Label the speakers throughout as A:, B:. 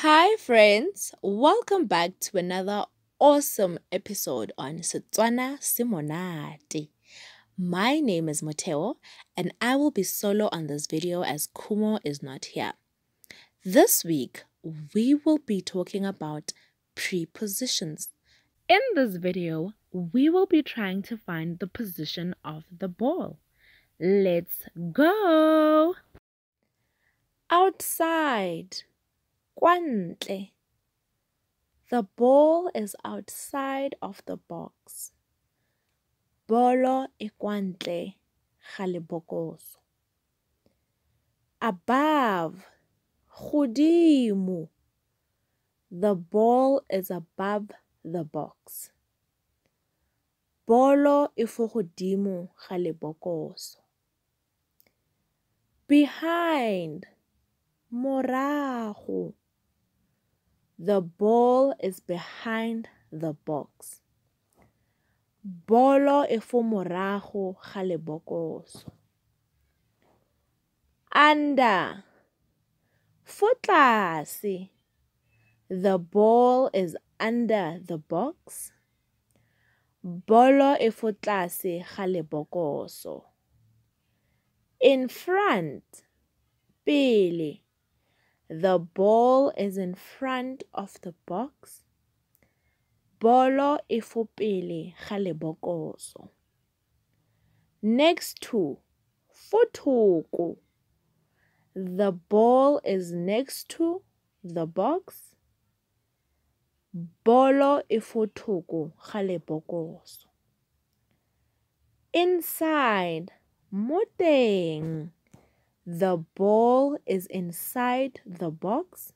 A: Hi, friends. Welcome back to another awesome episode on Setswana Simonate. My name is Moteo, and I will be solo on this video as Kumo is not here. This week, we will be talking about prepositions. In this video, we will be trying to find the position of the ball. Let's go! Outside. Kwantle. The ball is outside of the box. Bolo e kwantle ga lebokoso. Above. Godimo. The ball is above the box. Bolo e fo godimo ga lebokoso. Behind. Morago. The ball is behind the box. Bolo e fo morago ga lebokoso. Under. Fo tlase. The ball is under the box. Bolo e fo tlase ga lebokoso. In front. Pele. The ball is in front of the box. Bolo e fo pele ga lebokoso. Next to. Fo thoko. The ball is next to the box. Bolo e fo thoko ga lebokoso. Inside. Mo teng. The ball is inside the box.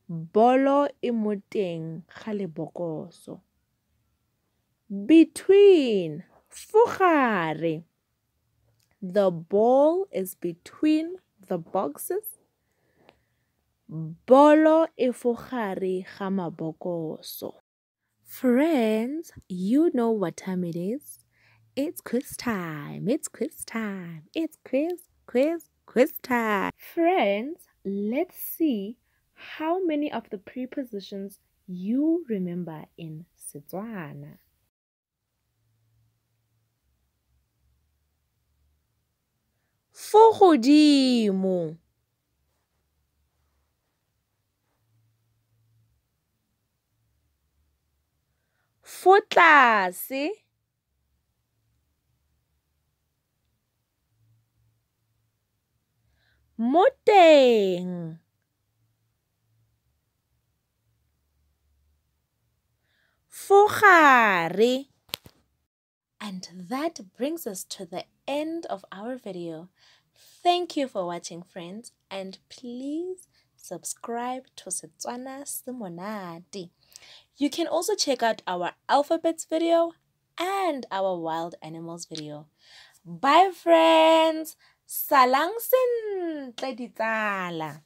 A: Bolo e mo teng ga lebokoso. Between. Fo gare. The ball is between the boxes. Bolo e fo gare ga mabokoso. Friends, you know what time it is. It's quiz time. It's quiz time. It's quiz time. Friends, let's see how many of the prepositions you remember in Setswana. Fo godimo. Fo tlase. Mo teng. Fo gare. And that brings us to the end of our video. Thank you for watching, friends, and please subscribe to Setswana Simonate. You can also check out our alphabets video and our wild animals video. Bye, friends! Salang sentle ditsala!